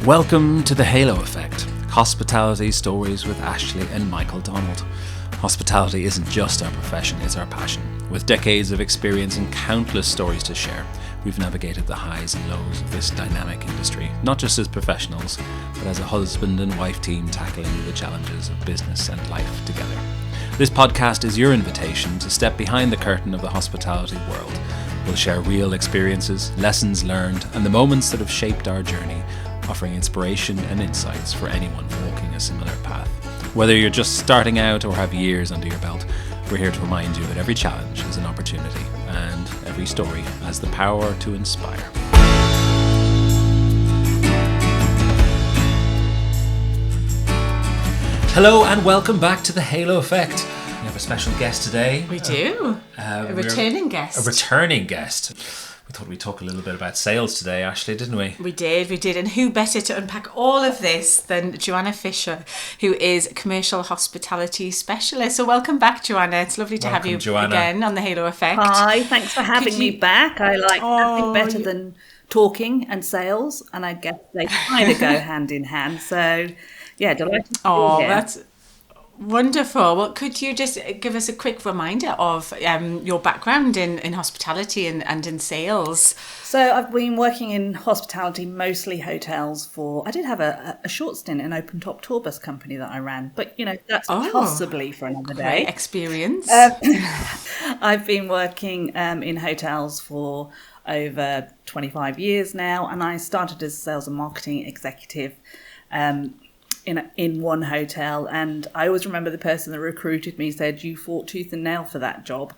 Welcome to the Halo Effect, hospitality stories with Ashleigh and Michael Donald. Hospitality isn't just our profession, it's our passion. With decades of experience and countless stories to share, we've navigated the highs and lows of this dynamic industry, not just as professionals, but as a husband and wife team tackling the challenges of business and life together. This podcast is your invitation to step behind the curtain of the hospitality world. We'll share real experiences, lessons learned, and the moments that have shaped our journey, offering inspiration and insights for anyone walking a similar path. Whether you're just starting out or have years under your belt, we're here to remind you that every challenge is an opportunity and every story has the power to inspire. Hello and welcome back to the Halo Effect. We have a special guest today. We do. A returning guest. A returning guest. We thought we'd talk a little bit about sales today, Ashleigh, didn't we? We did. And who better to unpack all of this than Joanna Fisher, who is commercial hospitality specialist. So welcome back, Joanna. It's lovely to have you Joanna. Again on the Halo Effect. Hi, thanks for having me back. I like nothing better than talking and sales, and I guess they kind of go hand in hand. So, yeah, delighted to be here. That's wonderful. Well, could you just give us a quick reminder of your background in hospitality and in sales? So I've been working in hospitality, mostly hotels I did have a short stint in an open top tour bus company that I ran, but that's possibly for another day. Great experience. I've been working in hotels for over 25 years now, and I started as a sales and marketing executive in one hotel, and I always remember the person that recruited me said, "You fought tooth and nail for that job,"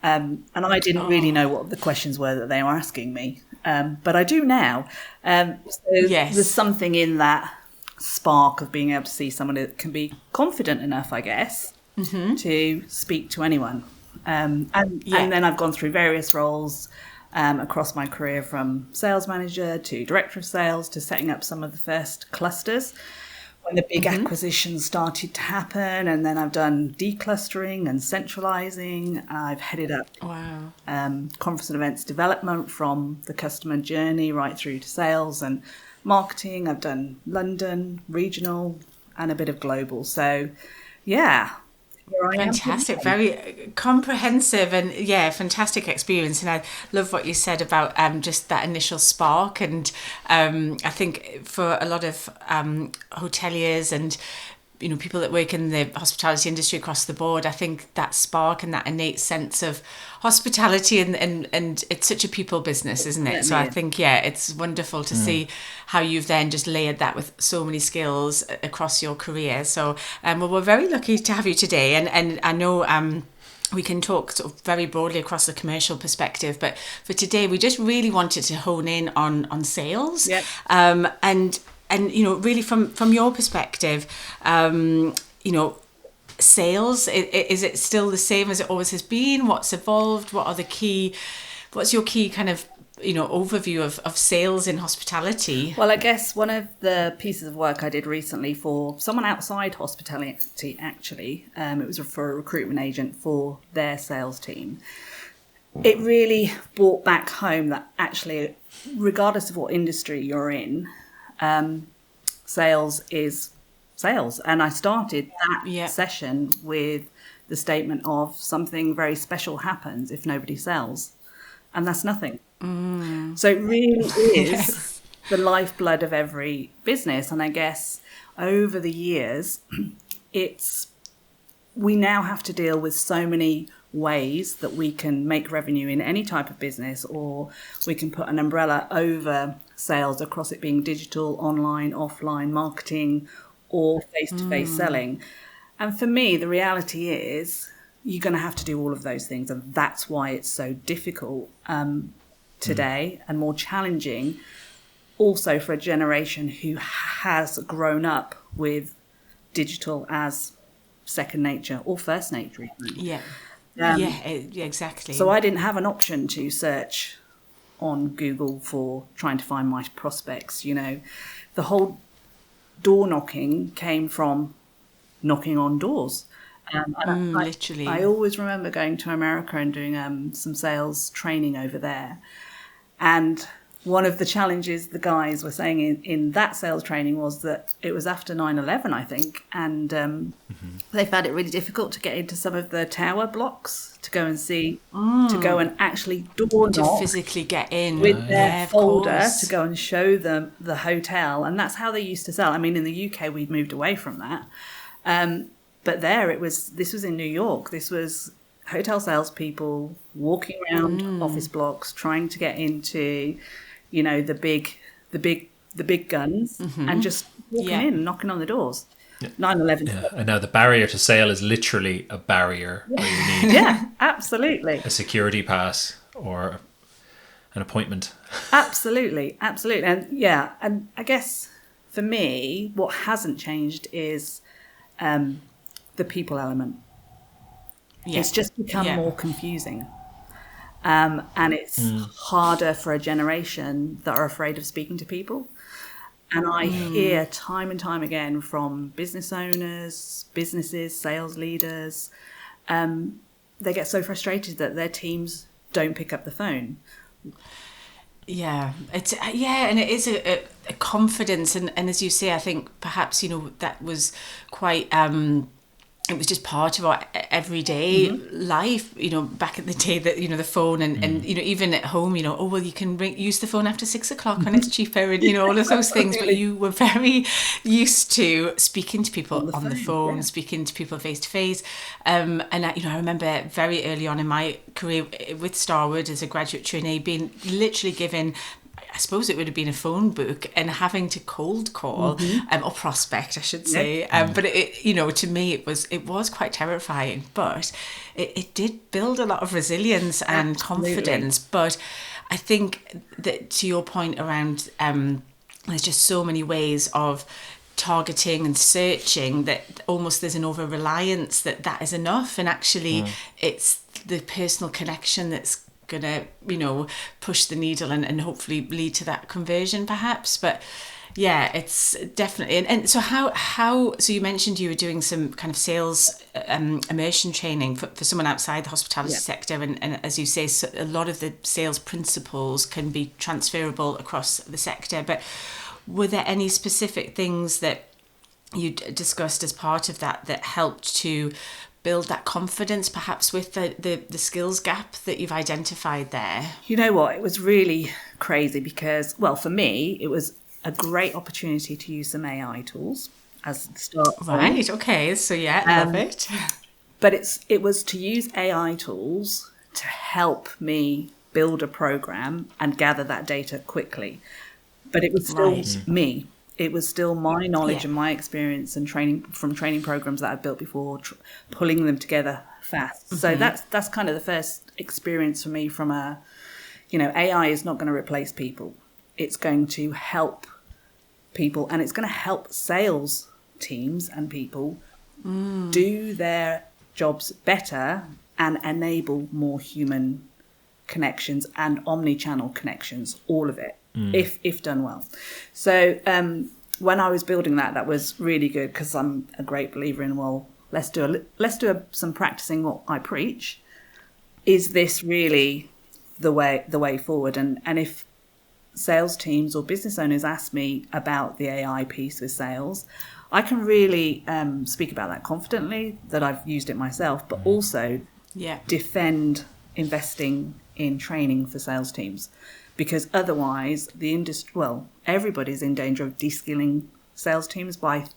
and I didn't really know what the questions were that they were asking me, but I do now. Yes. There's something in that spark of being able to see someone that can be confident enough, I guess, to speak to anyone, and then I've gone through various roles across my career, from sales manager to director of sales to setting up some of the first clusters when the big acquisitions started to happen, and then I've done declustering and centralizing. I've headed up conference and events development from the customer journey right through to sales and marketing. I've done London, regional, and a bit of global. So, yeah. Fantastic, very comprehensive, and fantastic experience. And I love what you said about just that initial spark. And I think for a lot of hoteliers and people that work in the hospitality industry across the board, I think that spark and that innate sense of hospitality and it's such a people business, isn't it? So I think it's wonderful to see how you've then just layered that with so many skills across your career. So we're very lucky to have you today, and I know we can talk sort of very broadly across the commercial perspective, but for today we just really wanted to hone in on sales. And really from your perspective, sales, is it still the same as it always has been? What's evolved? What's your key kind of overview of sales in hospitality? Well, I guess one of the pieces of work I did recently for someone outside hospitality, actually, it was for a recruitment agent for their sales team. It really brought back home that actually, regardless of what industry you're in, sales is sales. And I started that session with the statement of something very special happens if nobody sells, and that's nothing. So it really is the lifeblood of every business. And I guess over the years, we now have to deal with so many ways that we can make revenue in any type of business, or we can put an umbrella over sales across it being digital, online, offline, marketing, or face-to-face selling. And for me, the reality is you're going to have to do all of those things, and that's why it's so difficult today and more challenging also for a generation who has grown up with digital as second nature or first nature. Exactly. So I didn't have an option to search on Google for trying to find my prospects. The whole door knocking came from knocking on doors. Literally. I always remember going to America and doing some sales training over there. And one of the challenges the guys were saying in that sales training was that it was after 9/11, I think, and they found it really difficult to get into some of the tower blocks to go and see, to go and actually door To knock physically get in. with their Yeah, of folder course. to go and show them the hotel. And that's how they used to sell. I mean, in the UK, we'd moved away from that. But there, this was in New York. This was hotel salespeople walking around office blocks, trying to get into, the big guns, and just walking in and knocking on the doors. 9/11. Yeah, and now the barrier to sale is literally a barrier where you need Yeah, absolutely. a security pass or an appointment. Absolutely. And I guess for me, what hasn't changed is the people element. Yeah. It's just become more confusing. And it's harder for a generation that are afraid of speaking to people. And I hear time and time again from business owners, businesses, sales leaders, they get so frustrated that their teams don't pick up the phone. Yeah, and it is a confidence, and as you say, I think perhaps that was quite. It was just part of our everyday life, back in the day, that the phone and even at home, oh well, you can use the phone after 6 o'clock when it's cheaper, and all of those things. But you were very used to speaking to people on the phone, speaking to people face to face. And I remember very early on in my career with Starwood as a graduate trainee being literally given, I suppose it would have been a phone book, and having to cold call or prospect, I should say. But it, to me, it was quite terrifying. But it did build a lot of resilience and confidence. But I think that, to your point around, there's just so many ways of targeting and searching that almost there's an over reliance that is enough, and actually it's the personal connection that's gonna push the needle and hopefully lead to that conversion perhaps. But yeah, it's definitely and so how so you mentioned you were doing some kind of sales immersion training for someone outside the hospitality sector, and as you say, so a lot of the sales principles can be transferable across the sector. But were there any specific things that you discussed as part of that helped to build that confidence, perhaps with the skills gap that you've identified there? You know what? It was really crazy because, well, for me, it was a great opportunity to use some AI tools as the start. Right. Okay. So love it. But it was to use AI tools to help me build a program and gather that data quickly. But it was still me. It was still my knowledge and my experience and training programs that I've built before, pulling them together fast. So that's kind of the first experience for me from AI is not going to replace people. It's going to help people, and it's going to help sales teams and people do their jobs better and enable more human connections and omni-channel connections, all of it. If done well. So when I was building that was really good, because I'm a great believer in, well, let's do some practicing what I preach. Is this really the way forward? And if sales teams or business owners ask me about the AI piece with sales, I can really speak about that confidently, that I've used it myself, but also defend investing in training for sales teams. Because otherwise, everybody's in danger of de-skilling sales teams by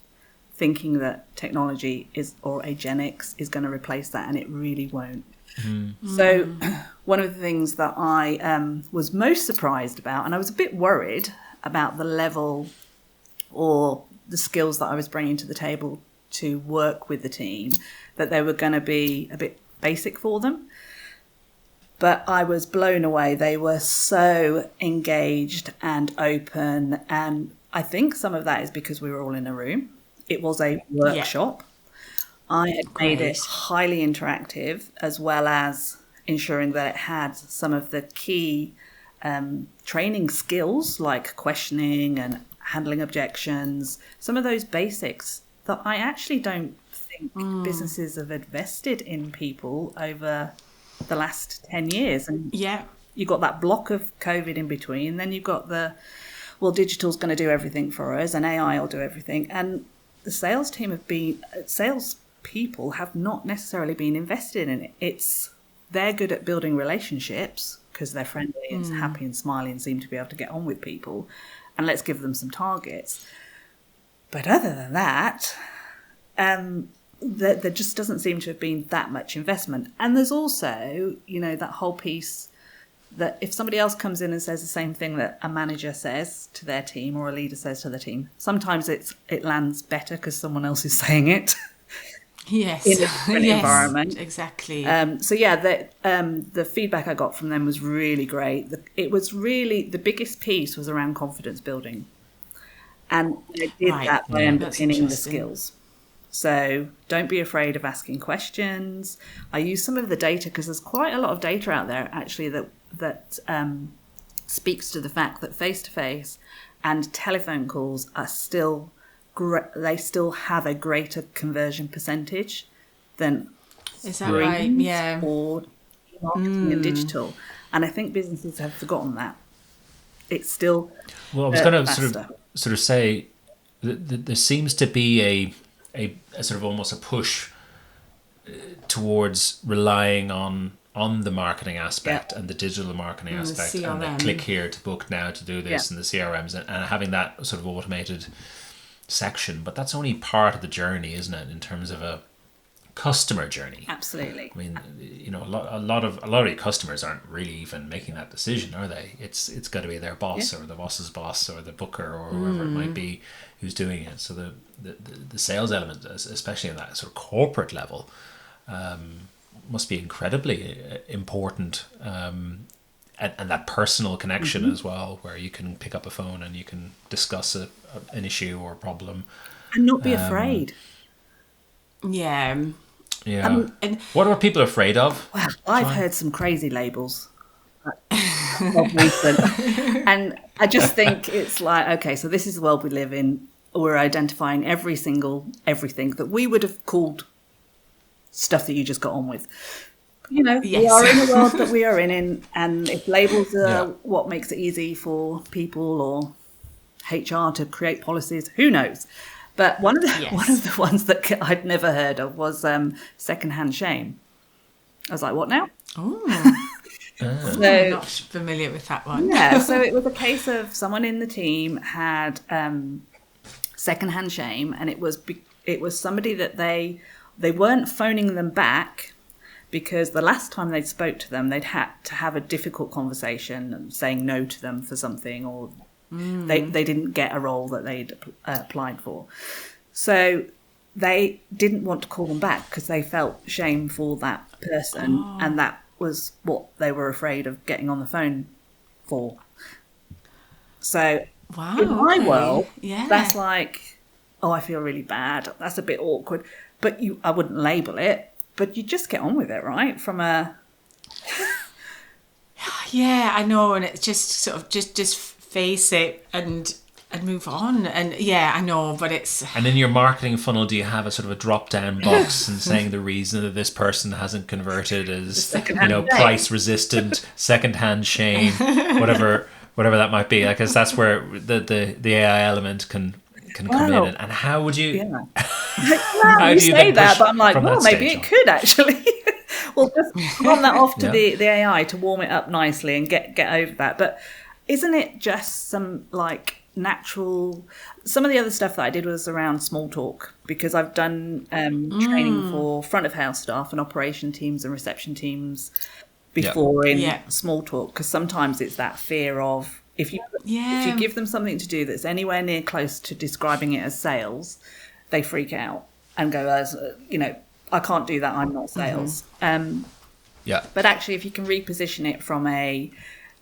thinking that technology or agenix is going to replace that, and it really won't. So one of the things that I was most surprised about, and I was a bit worried about the level or the skills that I was bringing to the table to work with the team, that they were going to be a bit basic for them. But I was blown away. They were so engaged and open. And I think some of that is because we were all in a room. It was a workshop. I had made it highly interactive, as well as ensuring that it had some of the key training skills like questioning and handling objections, some of those basics that I actually don't think businesses have invested in people over the last 10 years. And you've got that block of COVID in between. Then you've got digital's going to do everything for us and AI will do everything. And the sales people have not necessarily been invested in it. They're good at building relationships because they're friendly and happy and smiley and seem to be able to get on with people. And let's give them some targets. But other than that, there just doesn't seem to have been that much investment. And there's also, that whole piece that if somebody else comes in and says the same thing that a manager says to their team or a leader says to the team, sometimes it lands better because someone else is saying it. Yes. In a different environment. Exactly. The feedback I got from them was really great. It was really, the biggest piece was around confidence building. And they did that by underpinning the skills. So don't be afraid of asking questions. I use some of the data because there's quite a lot of data out there actually that speaks to the fact that face-to-face and telephone calls are still they still have a greater conversion percentage than right? Yeah. Or marketing and digital. And I think businesses have forgotten that. It's still I was going to sort of say that there seems to be a sort of almost a push towards relying on the marketing aspect and the digital marketing aspect and the click here to book now to do this and the CRMs and having that sort of automated section. But that's only part of the journey, isn't it, in terms of a customer journey? Absolutely. I mean, a lot of your customers aren't really even making that decision, are they? It's got to be their boss or the boss's boss or the booker or whoever it might be who's doing it. So the sales element, especially in that sort of corporate level, must be incredibly important, and that personal connection as well, where you can pick up a phone and you can discuss an issue or a problem and not be afraid. Yeah. And what are people afraid of? Well, I've heard some crazy labels of recent, and I just think it's like, okay, so this is the world we live in. We're identifying everything that we would have called stuff that you just got on with. We are in the world that we are in, and if labels are what makes it easy for people or HR to create policies, who knows? But one of the ones that I'd never heard of was secondhand shame. I was like, what now? Oh, so, I'm not familiar with that one. Yeah, so it was a case of someone in the team had secondhand shame, and it was somebody that they weren't phoning them back because the last time they spoke to them, they'd had to have a difficult conversation and saying no to them for something, or they didn't get a role that they'd applied for. So they didn't want to call them back because they felt shame for that person, and that was what they were afraid of getting on the phone for. So in my world, that's like, I feel really bad. That's a bit awkward. But I wouldn't label it, but you just get on with it, right? Yeah, I know. And it's just sort of just face it and move on. And yeah, I know, but it's... And in your marketing funnel, do you have a sort of a drop-down box and saying the reason that this person hasn't converted is, price resistant, secondhand shame, whatever that might be? Because that's where the AI element can come in. And how would you... Yeah. How you say that, but I'm like, well, maybe it could actually. Well, just run that off to the AI to warm it up nicely and get over that. But isn't it just some like natural... Some of the other stuff that I did was around small talk, because I've done training for front of house staff and operation teams and reception teams before in small talk, because sometimes it's that fear of if you give them something to do that's anywhere near close to describing it as sales, they freak out and go, I can't do that, I'm not sales. But actually, if you can reposition it from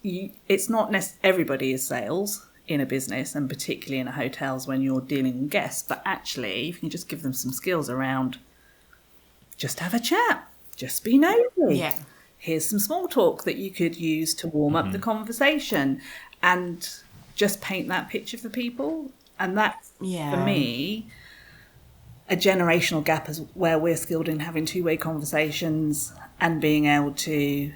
it's not everybody is sales in a business, and particularly in a hotels when you're dealing with guests, but actually, if you just give them some skills around, just have a chat, just be nosy. Here's some small talk that you could use to warm up the conversation, and just paint that picture for people. And that's, for me, a generational gap where we're skilled in having two-way conversations and being able to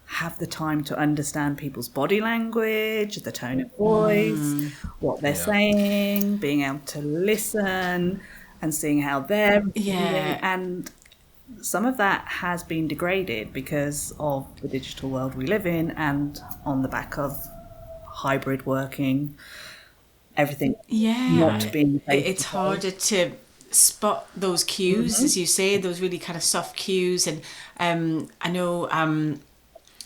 have the time to understand people's body language, the tone of voice, what they're saying, being able to listen and seeing how they're Yeah. and some of that has been degraded because of the digital world we live in, and on the back of hybrid working, everything not being It's harder to spot those cues, as you say, those really kind of soft cues. And I know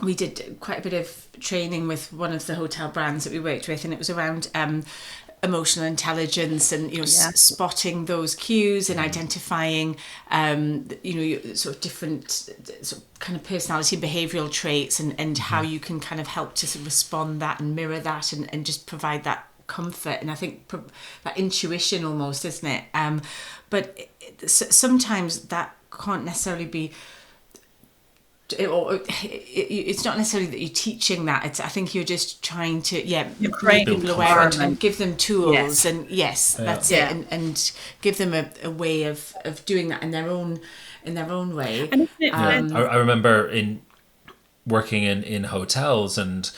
we did quite a bit of training with one of the hotel brands that we worked with, and it was around emotional intelligence and spotting those cues and identifying sort of different sort of kind of personality and behavioural traits, and how you can kind of help to sort of respond that and mirror that and just provide that comfort. And I think that intuition almost, isn't it? But sometimes that can't necessarily be, it's not necessarily that you're teaching that. I think you're just trying to make people aware and give them tools, and that's it, and give them a way of doing that in their own way. I remember in working in hotels, and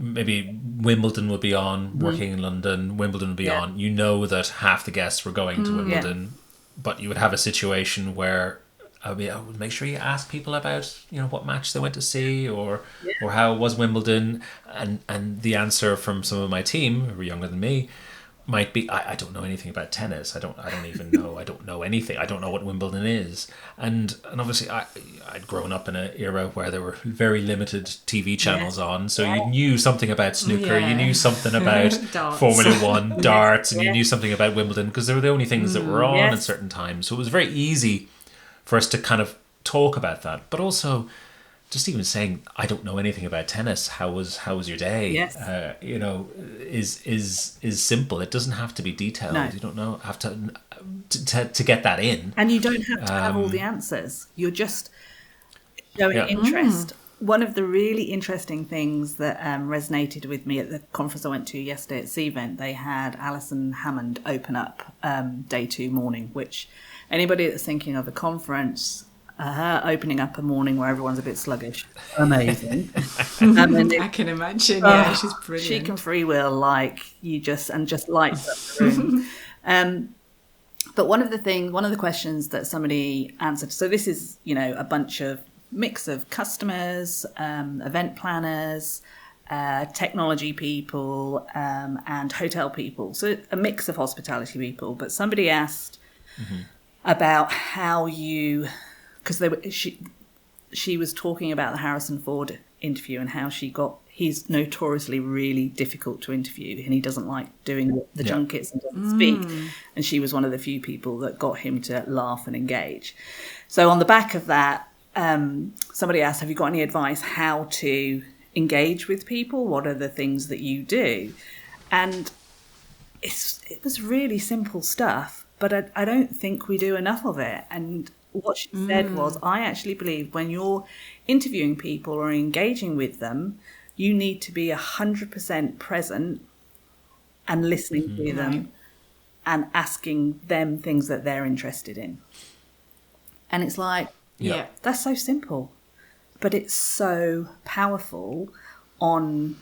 maybe Wimbledon would be on, working in London, Wimbledon would be on. You know that half the guests were going to Wimbledon, but you would have a situation where I would make sure you ask people about, what match they went to see, or how was Wimbledon, and the answer from some of my team who were younger than me might be, I don't know anything about tennis. I don't even know. I don't know anything. I don't know what Wimbledon is. And obviously I'd grown up in an era where there were very limited TV channels on. So you knew something about snooker. You knew something about Formula One, darts, and you knew something about Wimbledon because they were the only things that were on at certain times. So it was very easy for us to kind of talk about that. But also, just even saying, I don't know anything about tennis. How was your day? Yes. Is simple. It doesn't have to be detailed. No. You don't have to get that in. And you don't have to have all the answers. You're just showing interest. One of the really interesting things that resonated with me at the conference I went to yesterday at Cvent, they had Alison Hammond open up day 2 morning, which anybody that's thinking of a conference, her opening up a morning where everyone's a bit sluggish, amazing. I can imagine. She's brilliant. She can freewheel like you just lights up the room. But one of the questions that somebody answered, so this is, a bunch of mix of customers, event planners, technology people, and hotel people. So a mix of hospitality people. But somebody asked about how you, because she was talking about the Harrison Ford interview and how he's notoriously really difficult to interview, and he doesn't like doing the junkets and doesn't speak. And she was one of the few people that got him to laugh and engage. So on the back of that, somebody asked, have you got any advice how to engage with people? What are the things that you do? And it was really simple stuff, but I don't think we do enough of it. And what she said was, I actually believe when you're interviewing people or engaging with them, you need to be 100% present and listening to them and asking them things that they're interested in. And it's like, that's so simple, but it's so powerful on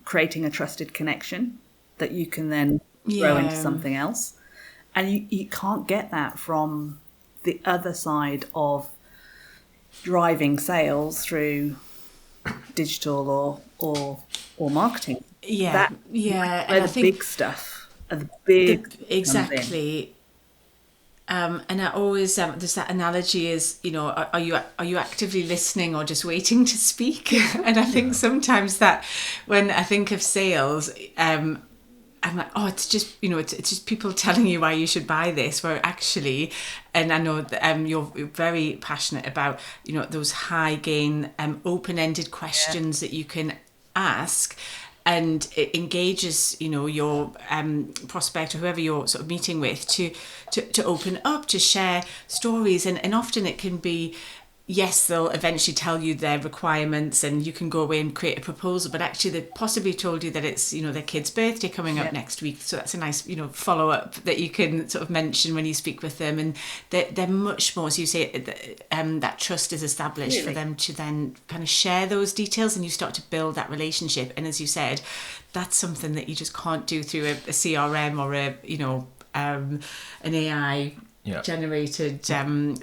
creating a trusted connection that you can then grow into something else. And you can't get that from the other side of driving sales through digital or marketing. Where the big stuff are the big exactly. And I always there's that analogy is, are you actively listening or just waiting to speak? And I think sometimes that when I think of sales, I'm like, oh, it's just, it's just people telling you why you should buy this, where actually, and I know that you're very passionate about, those high gain, open-ended questions that you can ask, and it engages, your prospect or whoever you're sort of meeting with to open up, to share stories, and often it can be yes, they'll eventually tell you their requirements and you can go away and create a proposal, but actually they possibly told you that it's, their kid's birthday coming up next week. So that's a nice, follow-up that you can sort of mention when you speak with them. And they're much more, as you say, that trust is established for them to then kind of share those details, and you start to build that relationship. And as you said, that's something that you just can't do through a CRM or an AI generated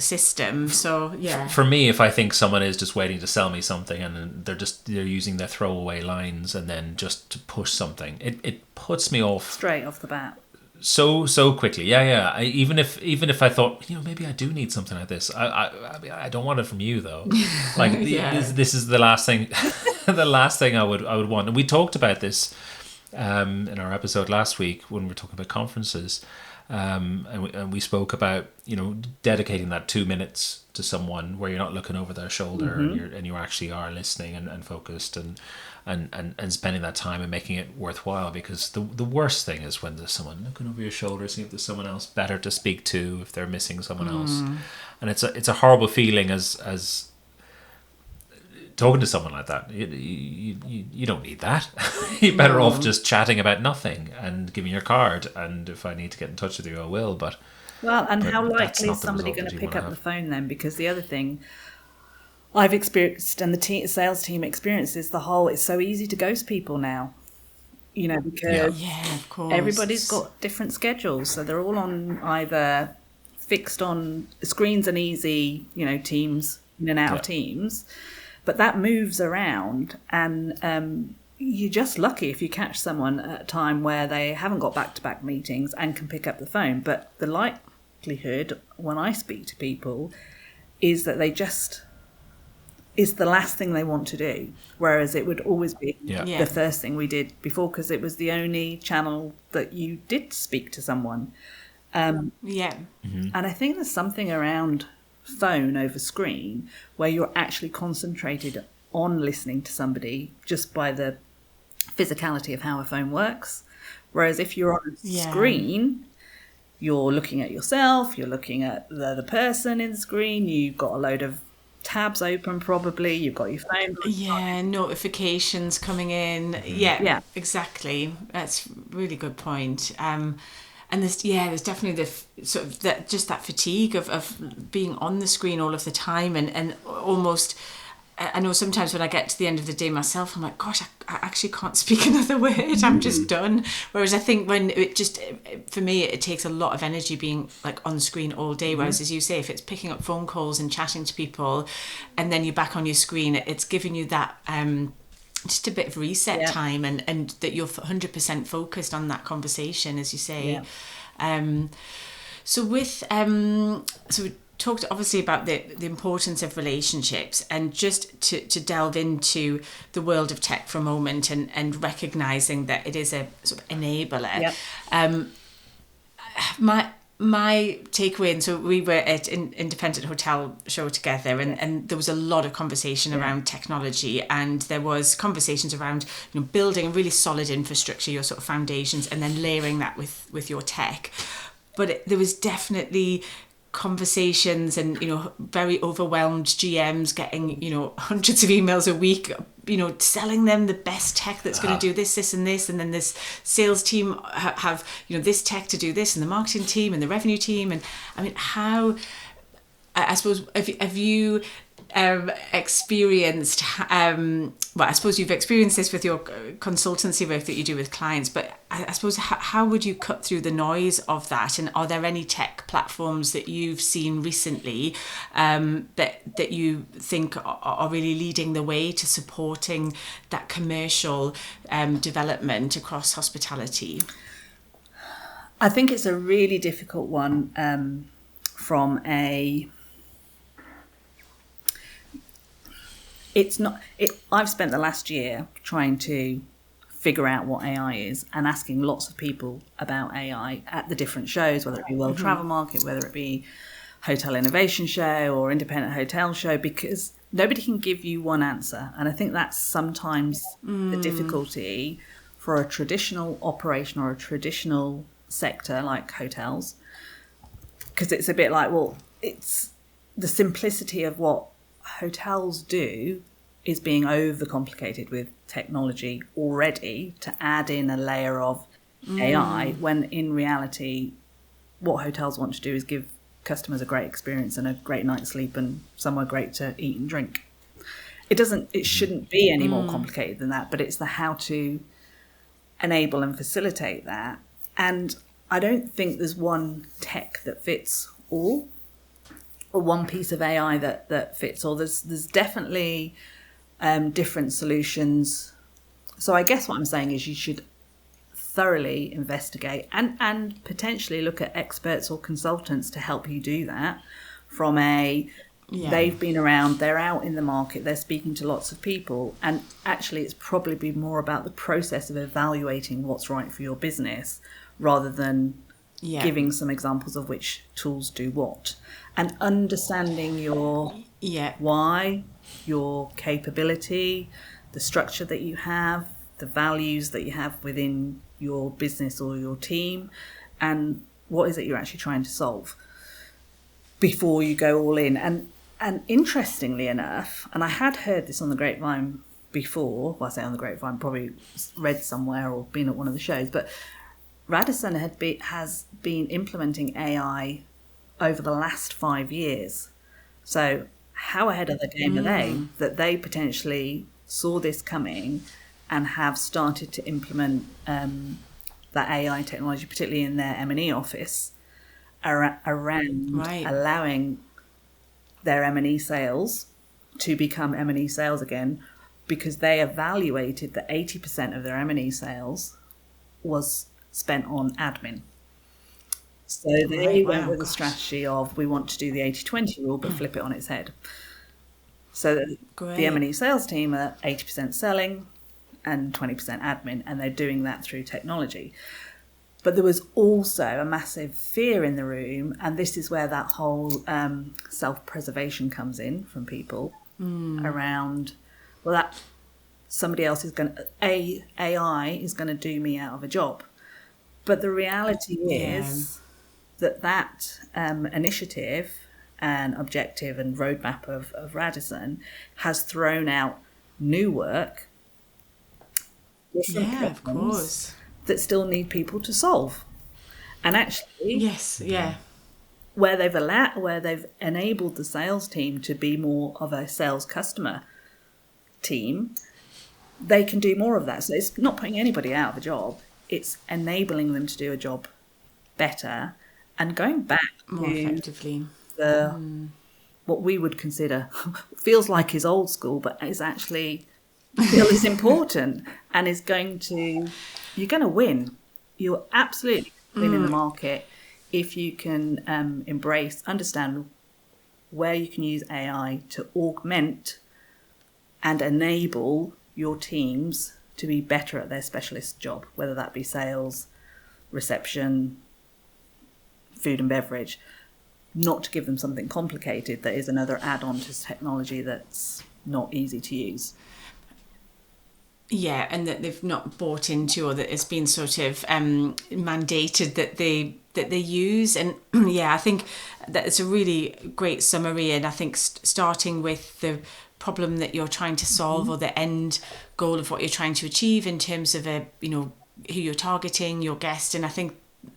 system. So for me, if I think someone is just waiting to sell me something and they're using their throwaway lines and then just to push something, it puts me off straight off the bat so quickly. Even if I thought, maybe I do need something like this, I don't want it from you though. Like this is the last thing I would want. And we talked about this in our episode last week when we were talking about conferences. And we spoke about dedicating that 2 minutes to someone where you're not looking over their shoulder, and you actually are listening and focused and spending that time and making it worthwhile. Because the worst thing is when there's someone looking over your shoulder, seeing if there's someone else better to speak to, if they're missing someone else, and it's a horrible feeling as talking to someone like that. You don't need that. You're better off just chatting about nothing and giving your card, and if I need to get in touch with you, I will. But how likely is somebody going to pick up the phone then? Because the other thing I've experienced, and the sales team experiences, it's so easy to ghost people now, because of course, everybody's got different schedules, so they're all on either fixed on screens and easy, Teams, in and out of Teams. But that moves around, and you're just lucky if you catch someone at a time where they haven't got back-to-back meetings and can pick up the phone. But the likelihood when I speak to people is that it's the last thing they want to do, whereas it would always be the first thing we did before, because it was the only channel that you did speak to someone. And I think there's something around phone over screen where you're actually concentrated on listening to somebody just by the physicality of how a phone works, whereas if you're on a screen, you're looking at yourself, you're looking at the other person in the screen, you've got a load of tabs open, probably you've got your phone notifications coming in. Exactly, that's a really good point. And there's definitely that fatigue of being on the screen all of the time, and almost, I know sometimes when I get to the end of the day myself, I'm like, gosh, I actually can't speak another word. I'm just done. Whereas I think when for me, it takes a lot of energy being like on screen all day. Whereas as you say, if it's picking up phone calls and chatting to people, and then you're back on your screen, it's giving you that just a bit of reset time, and that you're 100% focused on that conversation, as you say. So we talked obviously about the importance of relationships, and just to delve into the world of tech for a moment, and recognizing that it is a sort of enabler. My takeaway, and so we were at an independent hotel show together, and there was a lot of conversation around technology, and there was conversations around building a really solid infrastructure, your sort of foundations, and then layering that with your tech. But there was definitely conversations and very overwhelmed GMs getting hundreds of emails a week, selling them the best tech that's going to do this and this, and then this sales team have this tech to do this, and the marketing team and the revenue team. And I mean, how, I suppose, have you experienced, I suppose you've experienced this with your consultancy work that you do with clients, but I suppose how would you cut through the noise of that? And are there any tech platforms that you've seen recently that you think are really leading the way to supporting that commercial development across hospitality? I think it's a really difficult one from a... I've spent the last year trying to figure out what AI is, and asking lots of people about AI at the different shows, whether it be World Travel Market, whether it be Hotel Innovation Show or Independent Hotel Show, because nobody can give you one answer. And I think that's sometimes the difficulty for a traditional operation or a traditional sector like hotels, because it's a bit like, well, it's the simplicity of what hotels do is being overcomplicated with technology already to add in a layer of AI, when in reality what hotels want to do is give customers a great experience and a great night's sleep and somewhere great to eat and drink. It shouldn't be any more complicated than that, but it's the how to enable and facilitate that. And I don't think there's one tech that fits all, or one piece of AI that fits all. There's definitely different solutions. So I guess what I'm saying is you should thoroughly investigate and potentially look at experts or consultants to help you do that from they've been around, they're out in the market, they're speaking to lots of people, and actually it's probably more about the process of evaluating what's right for your business rather than giving some examples of which tools do what, and understanding your why, your capability, the structure that you have, the values that you have within your business or your team, and what is it you're actually trying to solve before you go all in. And interestingly enough, and I had heard this on the grapevine before, well, I say on the grapevine, probably read somewhere or been at one of the shows, but Radisson has been implementing AI over the last 5 years. So how ahead of the game are they, that they potentially saw this coming and have started to implement that AI technology, particularly in their M&E office, around allowing their M&E sales to become M&E sales again, because they evaluated that 80% of their M&E sales was spent on admin. So they went with a strategy of, we want to do the 80-20 rule, but flip it on its head. So the M&E sales team are 80% selling and 20% admin, and they're doing that through technology. But there was also a massive fear in the room, and this is where that whole self-preservation comes in from people around, well, that somebody else is going to, AI is going to do me out of a job. But the reality is that initiative and objective and roadmap of Radisson has thrown out new work, different problems that still need people to solve. And actually, where they've enabled the sales team to be more of a sales customer team, they can do more of that. So it's not putting anybody out of a job, it's enabling them to do a job better and going back more effectively. What we would consider feels like is old school, but is actually still is important and is you're going to win. You're absolutely win in the market if you can understand where you can use AI to augment and enable your teams to be better at their specialist job, whether that be sales, reception, food and beverage, not to give them something complicated that is another add-on to technology that's not easy to use. Yeah, and that they've not bought into, or that it's been sort of mandated that they use. And I think that it's a really great summary. And I think starting with the problem that you're trying to solve, or the end goal of what you're trying to achieve in terms of who you're targeting, your guest. And I think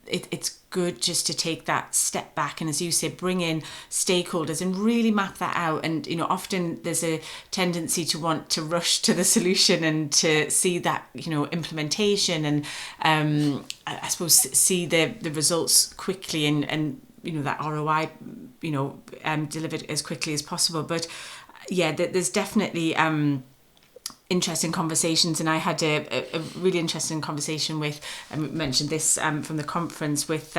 it's good just to take that step back and, as you say, bring in stakeholders and really map that out. And often there's a tendency to want to rush to the solution and to see that implementation and I suppose see the results quickly and that ROI delivered as quickly as possible. But there's definitely interesting conversations, and I had a really interesting conversation with, I mentioned this from the conference, with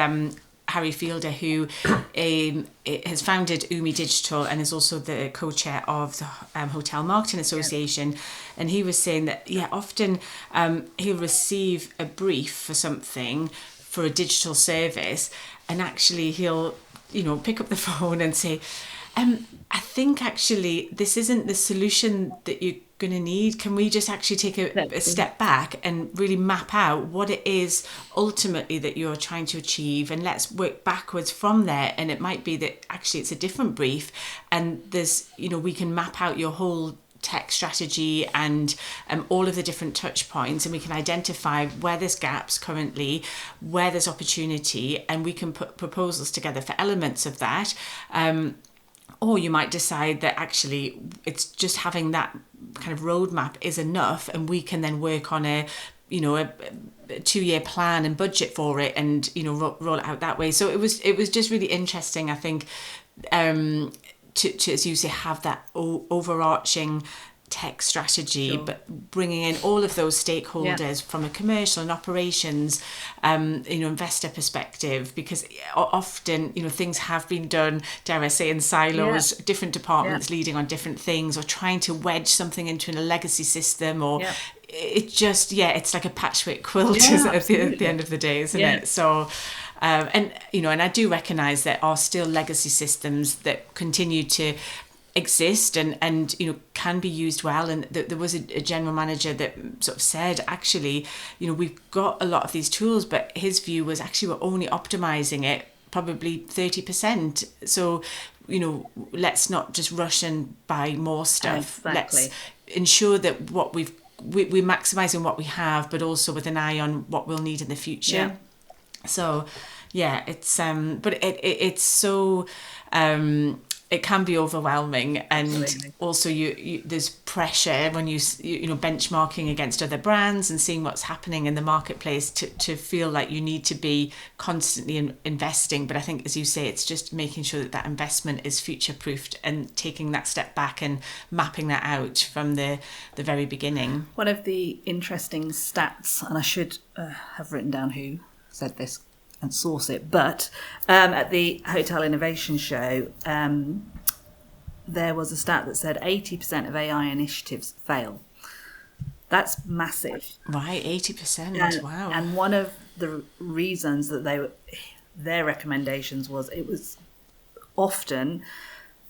Harry Fielder, who has founded Umi Digital and is also the co-chair of the Hotel Marketing Association. And he was saying that often he'll receive a brief for something, for a digital service, and actually he'll pick up the phone and say, I think actually this isn't the solution that you going to need? Can we just actually take a step back and really map out what it is ultimately that you're trying to achieve, and let's work backwards from there. And it might be that actually it's a different brief, and there's, we can map out your whole tech strategy and all of the different touch points, and we can identify where there's gaps currently, where there's opportunity, and we can put proposals together for elements of that. Or you might decide that actually it's just having that kind of roadmap is enough, and we can then work on a 2-year plan and budget for it, and roll it out that way. So it was just really interesting, I think, to as you say, have that overarching tech strategy, Sure. but bringing in all of those stakeholders from a commercial and operations, investor perspective, because often, things have been done, dare I say, in silos, different departments leading on different things, or trying to wedge something into a legacy system, or it just, it's like a patchwork quilt at the end of the day, isn't it? So, and I do recognise there are still legacy systems that continue to exist and can be used well, and there was a general manager that sort of said, actually, we've got a lot of these tools, but his view was actually we're only optimizing it probably 30%. So let's not just rush and buy more stuff. Exactly. Let's ensure that what we're maximizing what we have, but also with an eye on what we'll need in the future. So it's but it's so it can be overwhelming, and Absolutely. also you there's pressure when you benchmarking against other brands and seeing what's happening in the marketplace to feel like you need to be constantly investing. But I think, as you say, it's just making sure that investment is future proofed and taking that step back and mapping that out from the very beginning. One of the interesting stats, and I should have written down who said this and source it, but at the Hotel Innovation Show, there was a stat that said 80% of AI initiatives fail. That's massive. Right, 80%. Wow. And one of the reasons that their recommendations was, it was often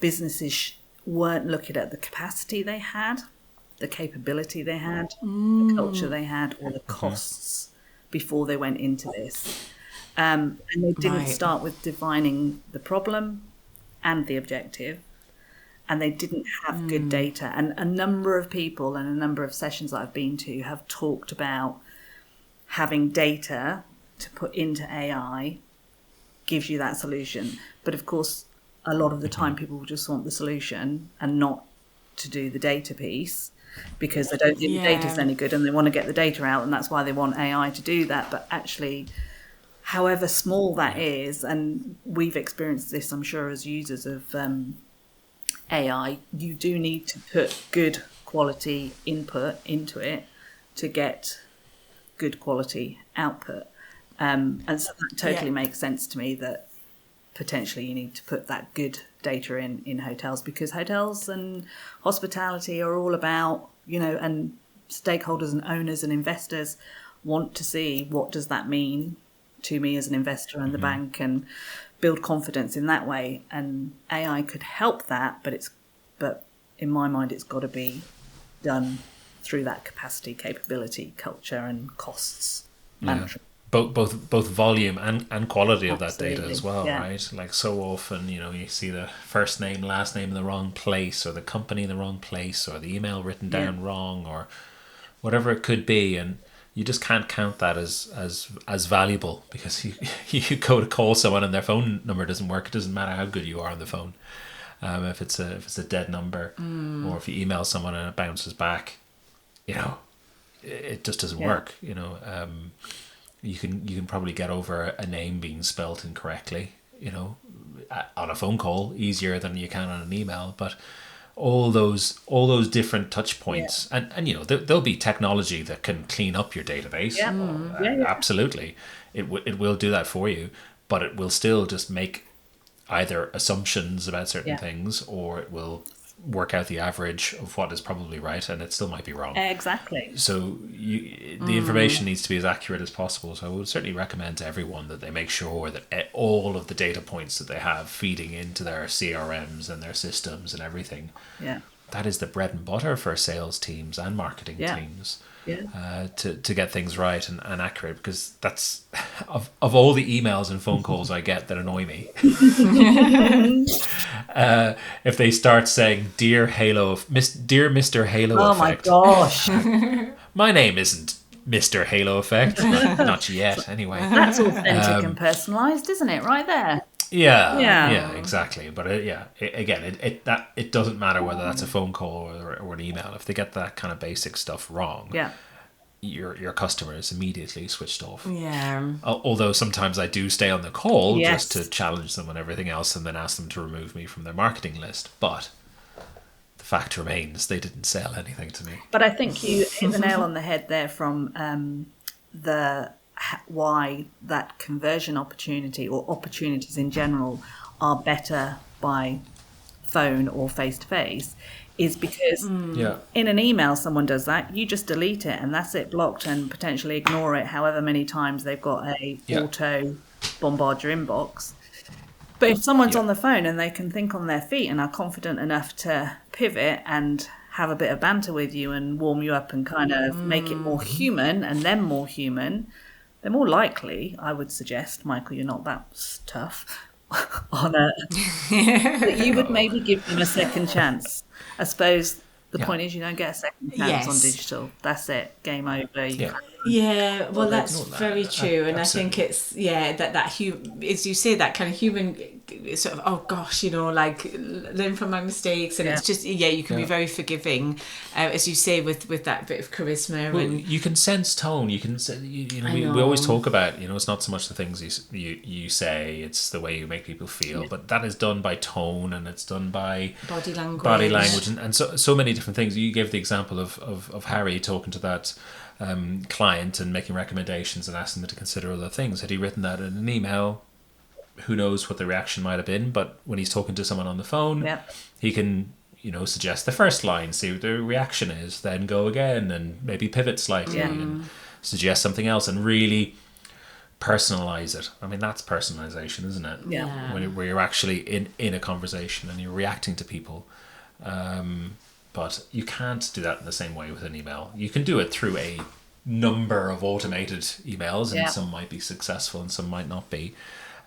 businesses weren't looking at the capacity they had, the capability they had, the culture they had, or the costs before they went into this. And they didn't start with defining the problem and the objective, and they didn't have good data. And a number of people and a number of sessions that I've been to have talked about having data to put into AI gives you that solution. But of course, a lot of the time people just want the solution and not to do the data piece, because they don't think the data's any good and they want to get the data out, and that's why they want AI to do that. But actually, however small that is, and we've experienced this, I'm sure, as users of AI, you do need to put good quality input into it to get good quality output. And so that totally makes sense to me, that potentially you need to put that good data in hotels, because hotels and hospitality are all about, and stakeholders and owners and investors want to see what does that mean to me as an investor and the bank, and build confidence in that way. And AI could help that, but in my mind, it's got to be done through that capacity, capability, culture, and costs management. Both volume and quality of that Absolutely. data as well, right? Like, so often, you see the first name, last name in the wrong place, or the company in the wrong place, or the email written down wrong, or whatever it could be, and you just can't count that as valuable, because you go to call someone and their phone number doesn't work. It doesn't matter how good you are on the phone. If it's a dead number, or if you email someone and it bounces back, it just doesn't work. You can probably get over a name being spelt incorrectly, on a phone call easier than you can on an email, but all those different touch points, and there'll be technology that can clean up your database. Absolutely, it will do that for you, but it will still just make either assumptions about certain things, or it will work out the average of what is probably right, and it still might be wrong. Exactly. So the information needs to be as accurate as possible. So I would certainly recommend to everyone that they make sure that all of the data points that they have feeding into their CRMs and their systems and everything that is the bread and butter for sales teams and marketing teams. To get things right and accurate, because that's of all the emails and phone calls I get that annoy me. If they start saying dear Mr. Halo Effect. Oh my gosh. My name isn't Mr. Halo Effect. Not yet, anyway. That's authentic and personalised, isn't it? Right there. Yeah, exactly. But it doesn't matter whether that's a phone call or an email. If they get that kind of basic stuff wrong, your customer is immediately switched off. Yeah. Although sometimes I do stay on the call just to challenge them on everything else and then ask them to remove me from their marketing list. But the fact remains, they didn't sell anything to me. But I think you hit the nail on the head there from why that conversion opportunity or opportunities in general are better by phone or face-to-face is because in an email someone does that, you just delete it and that's it, blocked, and potentially ignore it however many times they've got a auto bombard your inbox. But if someone's on the phone and they can think on their feet and are confident enough to pivot and have a bit of banter with you and warm you up and kind of make it more human and them more human, they're more likely, I would suggest, Michael, you're not that tough, that you would maybe give them a second chance. I suppose the point is you don't get a second chance on digital. That's it. Game over. Yeah, well, that's very true, and absolutely. I think it's that as you say, that kind of human sort of, oh gosh, like learn from my mistakes, and it's just you can be very forgiving, as you say, with that bit of charisma. Well, and you can sense tone. You can, we always talk about, it's not so much the things you say, it's the way you make people feel, but that is done by tone and it's done by body language, and so many different things. You gave the example of Harry talking to that client and making recommendations and asking them to consider other things. Had he written that in an email, who knows what the reaction might have been, but when he's talking to someone on the phone, he can suggest the first line, see what the reaction is, then go again and maybe pivot slightly and suggest something else and really personalize it. I mean, that's personalization, isn't it? Where you're actually in a conversation and you're reacting to people. But you can't do that in the same way with an email. You can do it through a number of automated emails, and some might be successful and some might not be.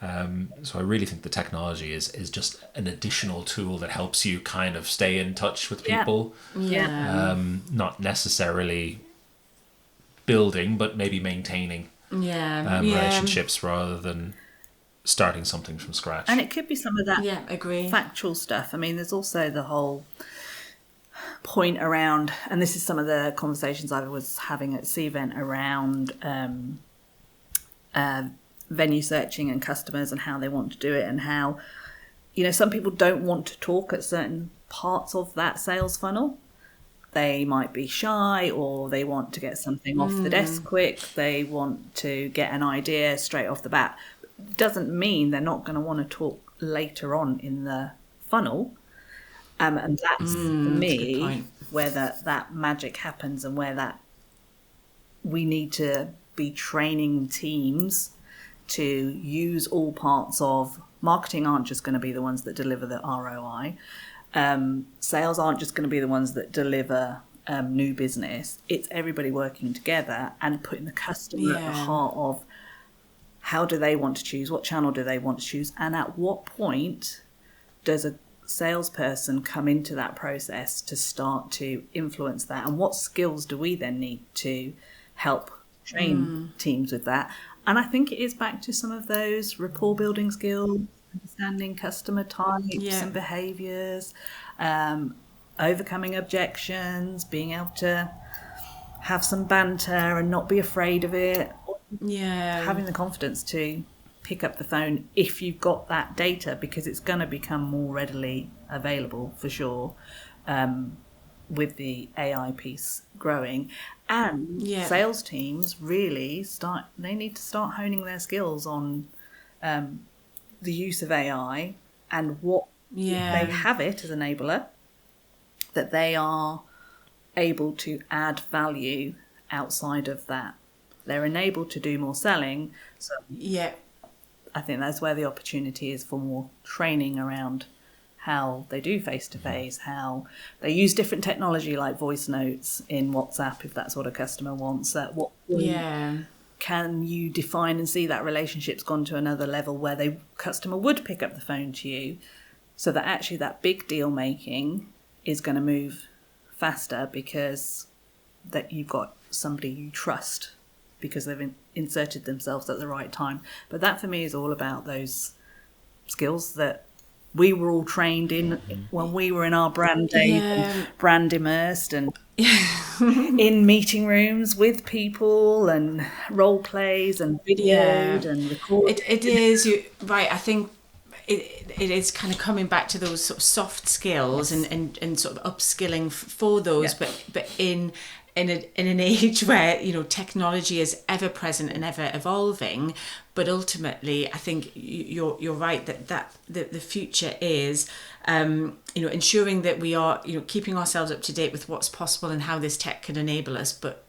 So I really think the technology is just an additional tool that helps you kind of stay in touch with people. Not necessarily building, but maybe maintaining relationships rather than starting something from scratch. And it could be some of that agree. factual stuff. I mean, there's also the whole point around, and this is some of the conversations I was having at Cvent around venue searching and customers and how they want to do it, and how some people don't want to talk at certain parts of that sales funnel. They might be shy, or they want to get something off the desk quick, they want to get an idea straight off the bat. Doesn't mean they're not going to want to talk later on in the funnel. And that's, for me, where that magic happens, and where that we need to be training teams to use all parts of marketing. Aren't just going to be the ones that deliver the ROI. Sales aren't just going to be the ones that deliver new business. It's everybody working together and putting the customer at the heart of how do they want to choose, what channel do they want to choose, and at what point does a salesperson come into that process to start to influence that, and what skills do we then need to help train teams with that. And I think it is back to some of those rapport building skills, understanding customer types and behaviours, overcoming objections, being able to have some banter and not be afraid of it, having the confidence to pick up the phone if you've got that data, because it's going to become more readily available for sure, with the AI piece growing. And sales teams really need to start honing their skills on the use of AI and what they have it as an enabler, that they are able to add value outside of that. They're enabled to do more selling. So I think that's where the opportunity is for more training around how they do face-to-face, how they use different technology like voice notes in WhatsApp if that's what a customer wants. At what point can you define and see that relationship's gone to another level where the customer would pick up the phone to you, so that actually that big deal making is going to move faster because that you've got somebody you trust because they've inserted themselves at the right time. But that for me is all about those skills that we were all trained in when we were in our brand days and brand immersed and in meeting rooms with people and role plays and videoed and recorded. It is, right, I think it is kind of coming back to those sort of soft skills and sort of upskilling for those, but in an age where, you know, technology is ever present and ever evolving, but ultimately I think you're right that the future is you know, ensuring that we are, you know, keeping ourselves up to date with what's possible and how this tech can enable us, but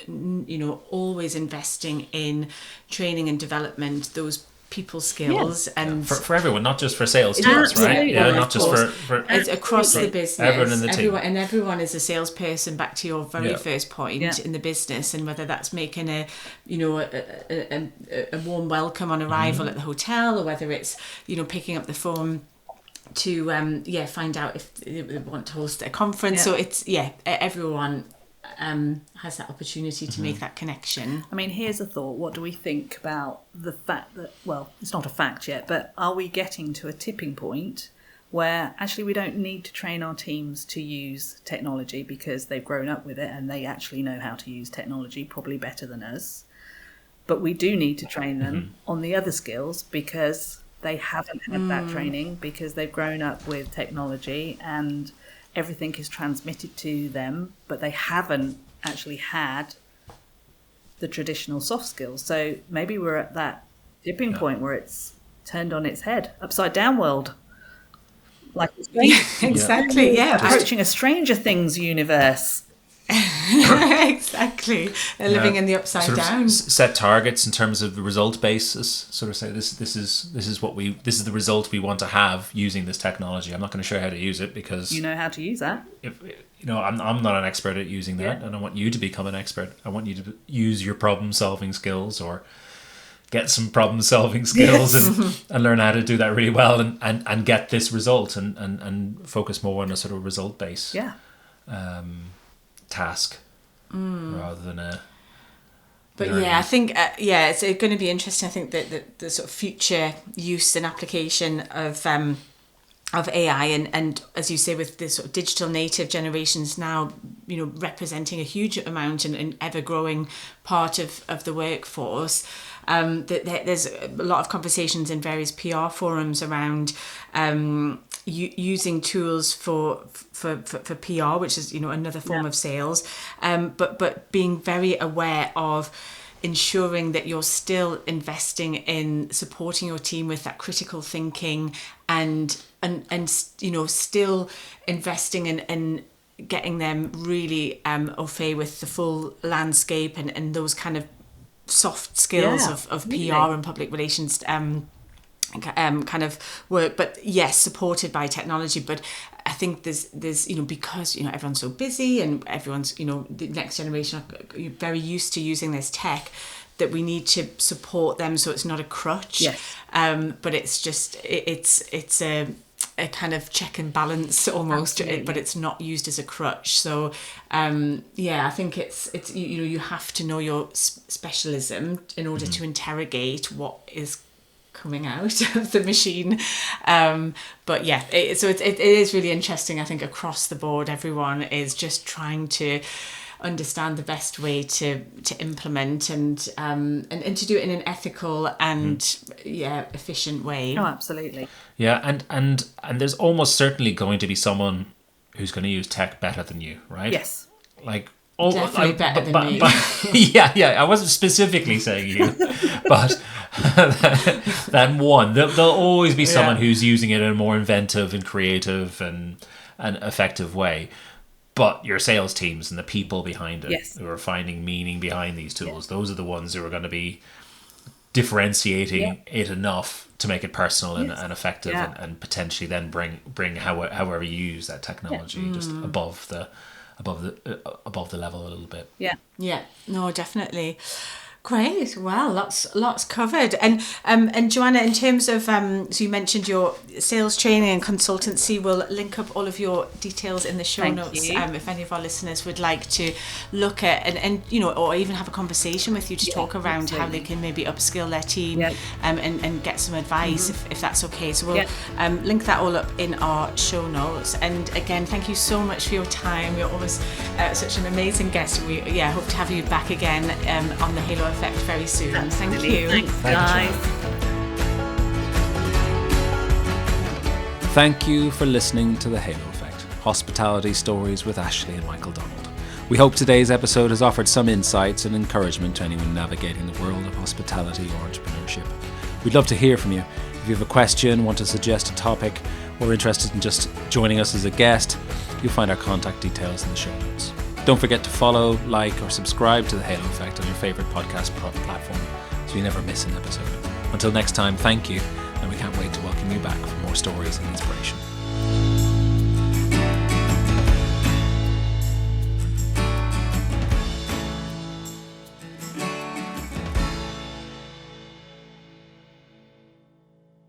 you know, always investing in training and development, those people skills and for everyone, not just for sales teams, right? Yeah, not just for it's across the business. Everyone in the team. And everyone is a salesperson, back to your very first point, in the business, and whether that's making a warm welcome on arrival at the hotel, or whether it's, you know, picking up the phone to find out if they want to host a conference. So it's everyone has that opportunity to make that connection. I mean, here's a thought. What do we think about the fact that, well, it's not a fact yet, but are we getting to a tipping point where actually we don't need to train our teams to use technology because they've grown up with it and they actually know how to use technology probably better than us, but we do need to train them on the other skills because they haven't had that training, because they've grown up with technology and everything is transmitted to them, but they haven't actually had the traditional soft skills. So maybe we're at that tipping point where it's turned on its head, upside down world. Like exactly, approaching a Stranger Things universe. Exactly. They're living in the upside sort of down. Set targets in terms of the result basis. Sort of say this is the result we want to have using this technology. I'm not going to show you how to use it because you know how to use that. If you know, I'm not an expert at using that, and I want you to become an expert. I want you to use your problem solving skills or get some problem solving skills and learn how to do that really well and get this result and focus more on a sort of result based task rather than a. But I think it's going to be interesting. I think that the sort of future use and application of AI and as you say, with the sort of digital native generations now, you know, representing a huge amount and ever growing part of the workforce. There's a lot of conversations in various PR forums around using tools for PR, which is, you know, another form of sales, but being very aware of ensuring that you're still investing in supporting your team with that critical thinking and you know, still investing in getting them really au fait with the full landscape and those kind of soft skills of PR and public relations kind of work, but yes, supported by technology. But I think there's you know, because, you know, everyone's so busy and everyone's, you know, the next generation are very used to using this tech, that we need to support them so it's not a crutch. But it's just it's a kind of check and balance almost. But it's not used as a crutch. So I think it's you know, you have to know your specialism in order to interrogate what is coming out of the machine. But it is really interesting. I think across the board, everyone is just trying to understand the best way to implement and to do it in an ethical and efficient way. Oh, absolutely. Yeah, and there's almost certainly going to be someone who's going to use tech better than you, right? Yes. Like definitely better than me. Yeah. I wasn't specifically saying you, but than one. There'll always be someone who's using it in a more inventive and creative and effective way. But your sales teams and the people behind it who are finding meaning behind these tools, those are the ones who are going to be differentiating it enough to make it personal and effective, and potentially then bring however you use that technology just above the level a little bit. No, definitely. Great. Well, lots covered. And Joanna, in terms of so you mentioned your sales training and consultancy, we'll link up all of your details in the show notes. If any of our listeners would like to look at and or even have a conversation with you to talk around how they can maybe upskill their team and get some advice if that's okay. So we'll link that all up in our show notes. And again, thank you so much for your time. You're always such an amazing guest. We hope to have you back again on the Halo Effect very soon. Absolutely. Thank you. Thanks, guys. Thank you for listening to The Halo Effect, Hospitality Stories with Ashleigh and Michael Donald. We hope today's episode has offered some insights and encouragement to anyone navigating the world of hospitality or entrepreneurship. We'd love to hear from you. If you have a question, want to suggest a topic, or interested in just joining us as a guest, you'll find our contact details in the show notes. Don't forget to follow, like, or subscribe to The Halo Effect on your favourite podcast platform so you never miss an episode. Until next time, thank you, and we can't wait to welcome you back for more stories and inspiration.